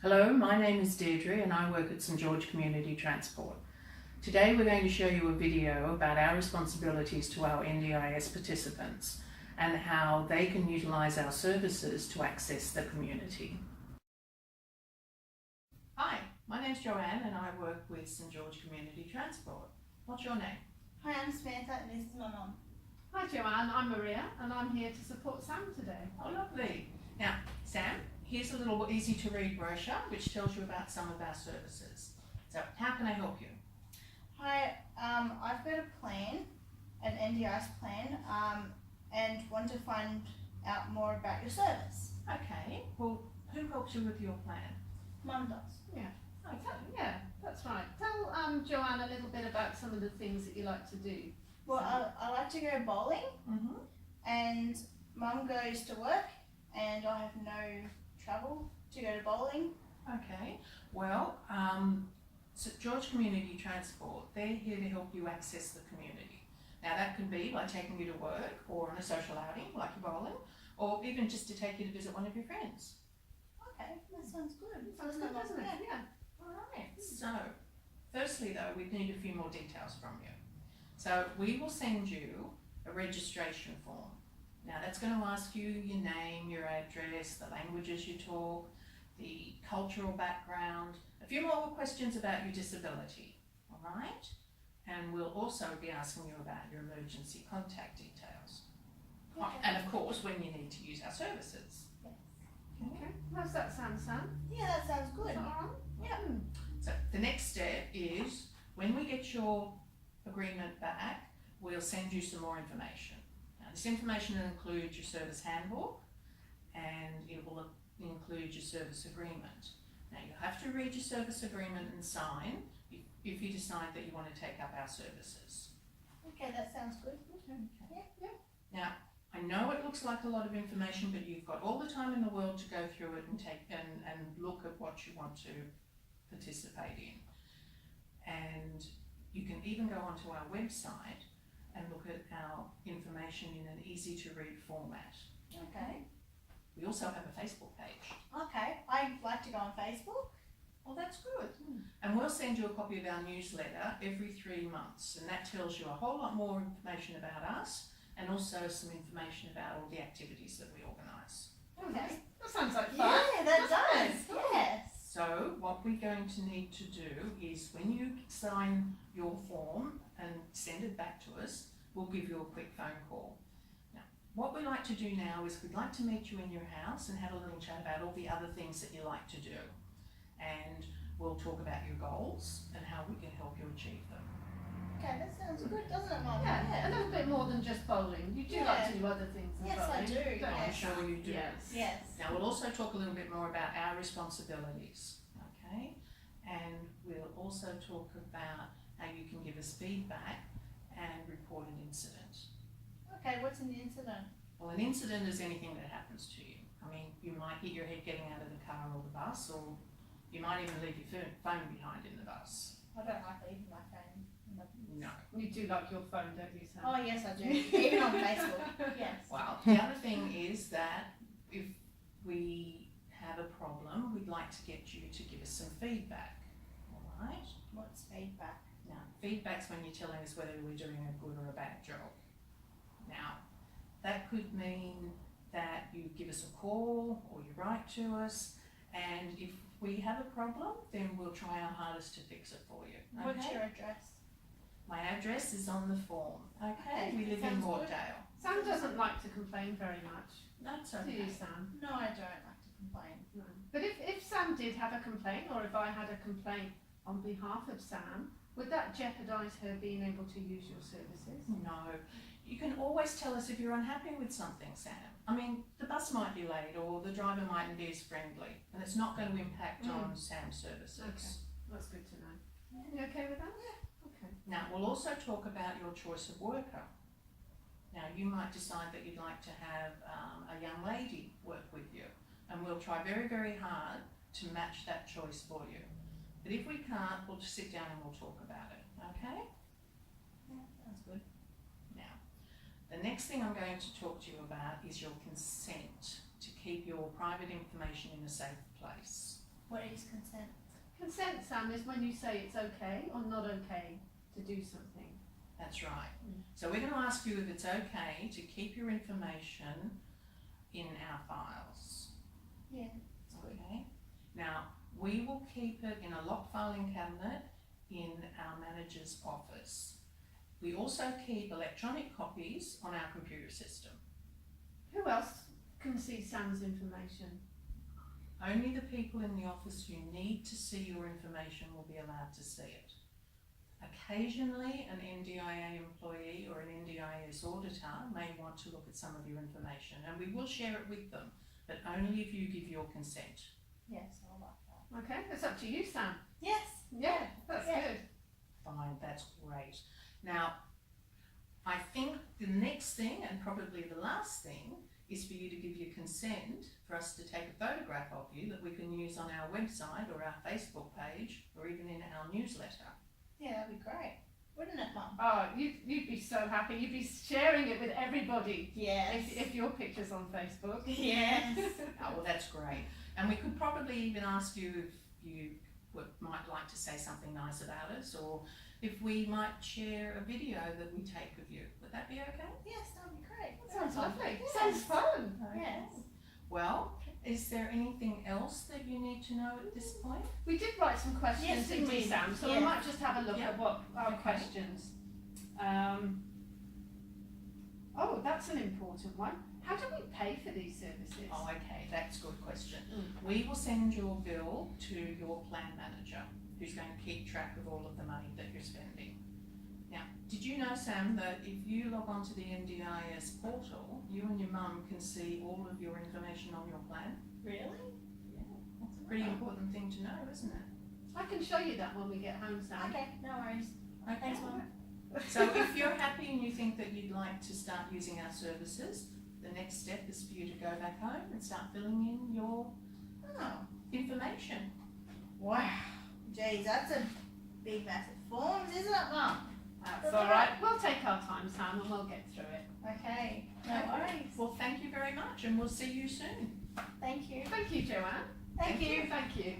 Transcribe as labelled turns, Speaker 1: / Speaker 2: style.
Speaker 1: Hello, my name is Deirdre and I work at St George Community Transport. Today we're going to show you a video about our responsibilities to our NDIS participants and how they can utilise our services to access the community. Hi, my name's Joanne and I work with St George Community Transport. What's your name?
Speaker 2: Hi, I'm Samantha and this is my mum.
Speaker 3: Hi Joanne, I'm Maria and I'm here to support Sam today.
Speaker 1: Oh, lovely. Now, Sam, here's a little easy to read brochure which tells you about some of our services. So, how can I help you?
Speaker 2: Hi, I've got a plan, an NDIS plan, and want to find out more about your service.
Speaker 1: Okay, well, who helps you with your plan?
Speaker 2: Mum does.
Speaker 3: Yeah, that's right. Tell Joanne a little bit about some of the things that you like to do.
Speaker 2: Well, I like to go bowling,
Speaker 1: Mm-hmm.
Speaker 2: and Mum goes to work, and I have no travel to go to bowling.
Speaker 1: Okay, well, St George Community Transport, they're here to help you access the community. Now that could be by taking you to work or on a social outing like your bowling, or even just to take you to visit one of your friends.
Speaker 2: Okay, that sounds good.
Speaker 3: Sounds good, doesn't it? Yeah.
Speaker 1: Alright, so firstly though, we need a few more details from you. So we will send you a registration form. Now that's going to ask you your name, your address, the languages you talk, the cultural background, a few more questions about your disability, alright? And we'll also be asking you about your emergency contact details.
Speaker 2: Okay.
Speaker 1: And of course, when you need to use our services.
Speaker 2: Yes.
Speaker 3: Okay. How's that sound, Sam?
Speaker 2: Yeah, that sounds good.
Speaker 3: Is that all right?
Speaker 2: Yeah.
Speaker 1: So the next step is, when we get your agreement back, we'll send you some more information. Now this information will include your service handbook and it will include your service agreement. Now you'll have to read your service agreement and sign if you decide that you want to take up our services.
Speaker 2: Okay, that sounds good.
Speaker 3: Yeah.
Speaker 1: Now, I know it looks like a lot of information, but you've got all the time in the world to go through it and and look at what you want to participate in. And you can even go onto our website and look at our information in an easy to read format.
Speaker 2: Okay.
Speaker 1: We also have a Facebook page.
Speaker 2: Okay, I'd like to go on Facebook.
Speaker 1: Well, that's good. And we'll send you a copy of our newsletter every 3 months, and that tells you a whole lot more information about us and also some information about all the activities that we organise.
Speaker 2: Okay.
Speaker 3: That sounds like fun.
Speaker 2: Yeah, that does. Yes.
Speaker 1: So what we're going to need to do is, when you sign your form and send it back to us, we'll give you a quick phone call. Now, what we like to do now is we'd like to meet you in your house and have a little chat about all the other things that you like to do. And we'll talk about your goals and how we can help you achieve them.
Speaker 2: Okay, that sounds good, doesn't it, Mum?
Speaker 3: Yeah, a little bit more than just bowling. You do like to do other things than
Speaker 2: Yes, I
Speaker 3: bowling.
Speaker 2: do.
Speaker 3: Don't you?
Speaker 1: I'm sure you do.
Speaker 3: Yes.
Speaker 2: Yes.
Speaker 1: Now we'll also talk a little bit more about our responsibilities, okay? And we'll also talk about how you can give us feedback and report an incident.
Speaker 2: Okay, what's an incident?
Speaker 1: Well, an incident is anything that happens to you. I mean, you might hit your head getting out of the car or the bus, or you might even leave your phone behind in the bus.
Speaker 2: I don't like leaving my phone.
Speaker 1: No.
Speaker 3: You do like your phone, don't you, Sam?
Speaker 2: Oh yes, I do. Even on Facebook. Yes.
Speaker 1: Well, the other thing is that if we have a problem, we'd like to get you to give us some feedback, all right?
Speaker 2: What's feedback?
Speaker 1: Now, feedback's when you're telling us whether we're doing a good or a bad job. Now, that could mean that you give us a call or you write to us, and if we have a problem, then we'll try our hardest to fix it for you. Okay?
Speaker 2: What's your address?
Speaker 1: My address is on the form, okay?
Speaker 2: Okay,
Speaker 1: We live in
Speaker 2: sounds good.
Speaker 1: Mortdale.
Speaker 3: Sam doesn't like to complain very much.
Speaker 1: That's
Speaker 3: Do you,
Speaker 1: okay.
Speaker 3: Sam?
Speaker 2: No, I don't like to complain.
Speaker 3: No. But if Sam did have a complaint, or if I had a complaint on behalf of Sam, would that jeopardise her being able to use your services?
Speaker 1: No. You can always tell us if you're unhappy with something, Sam. I mean, the bus might be late or the driver mightn't be as friendly, and it's not going to impact on Sam's services.
Speaker 3: Okay. That's good to know. You okay with that?
Speaker 2: Yeah.
Speaker 3: Okay.
Speaker 1: Now, we'll also talk about your choice of worker. Now, you might decide that you'd like to have a young lady work with you, and we'll try very, very hard to match that choice for you. But if we can't, we'll just sit down and we'll talk about it, okay?
Speaker 2: Yeah, sounds good.
Speaker 1: Now, the next thing I'm going to talk to you about is your consent to keep your private information in a safe place. What
Speaker 2: What is consent?
Speaker 3: Consent, Sam, is when you say it's okay or not okay to do something.
Speaker 1: That's right. So we're going to ask you if it's okay to keep your information in our files.
Speaker 2: Yeah.
Speaker 1: Okay. Now, we will keep it in a locked filing cabinet in our manager's office. We also keep electronic copies on our computer system.
Speaker 3: Who else can see Sam's information?
Speaker 1: Only the people in the office who need to see your information will be allowed to see it. Occasionally, an NDIA employee or an NDIS auditor may want to look at some of your information, and we will share it with them, but only if you give your consent.
Speaker 2: Yes, I like that.
Speaker 3: Okay, it's up to you, Sam.
Speaker 2: Yes.
Speaker 3: Yeah, that's
Speaker 2: Yeah.
Speaker 3: good.
Speaker 1: Fine, that's great. Now, I think the next thing, and probably the last thing, is for you to give your consent for us to take a photograph of you that we can use on our website or our Facebook page or even in our newsletter.
Speaker 2: Yeah, that'd be great. Wouldn't it, Mum?
Speaker 3: Oh, you'd be so happy. You'd be sharing it with everybody
Speaker 2: Yes.
Speaker 3: if your picture's on Facebook.
Speaker 2: Yes.
Speaker 1: Oh, well, that's great. And we could probably even ask you if you might like to say something nice about us, or if we might share a video that we take of you. Would that be okay?
Speaker 2: Yes, that'd be great.
Speaker 3: That sounds lovely.
Speaker 2: Yes.
Speaker 3: Sounds fun.
Speaker 2: Yes.
Speaker 1: Well, is there anything else that you need to know at this point?
Speaker 3: We did write some questions,
Speaker 2: Yes, we
Speaker 3: didn't we,
Speaker 2: did.
Speaker 3: Sam? So
Speaker 2: Yeah.
Speaker 3: we might just have a look
Speaker 1: Yeah.
Speaker 3: at what our
Speaker 1: Okay.
Speaker 3: questions. Oh, that's an important one. How do we pay for these services?
Speaker 1: Oh, okay, that's a good question.
Speaker 3: Mm.
Speaker 1: We will send your bill to your plan manager, who's going to keep track of all of the money that you're spending. Now, did you know, Sam, that if you log on to the NDIS portal, you and your mum can see all of your information on your plan?
Speaker 2: Really?
Speaker 1: Yeah, that's a pretty important thing to know, isn't it?
Speaker 3: I can show you that when we get home, Sam.
Speaker 2: Okay, no worries.
Speaker 1: Okay.
Speaker 2: Thanks, Mum.
Speaker 1: So if you're happy and you think that you'd like to start using our services, the next step is for you to go back home and start filling in your
Speaker 2: Oh.
Speaker 1: information.
Speaker 2: Wow. Geez, that's a big, massive forms, isn't it, Mum?
Speaker 3: That's all right. We'll take our time, Sam, and we'll get through it.
Speaker 2: Okay, no
Speaker 1: Okay.
Speaker 2: worries.
Speaker 1: Well, thank you very much, and we'll see you soon.
Speaker 2: Thank you.
Speaker 3: Thank you, Joanne.
Speaker 2: Thank you.
Speaker 3: Thank you.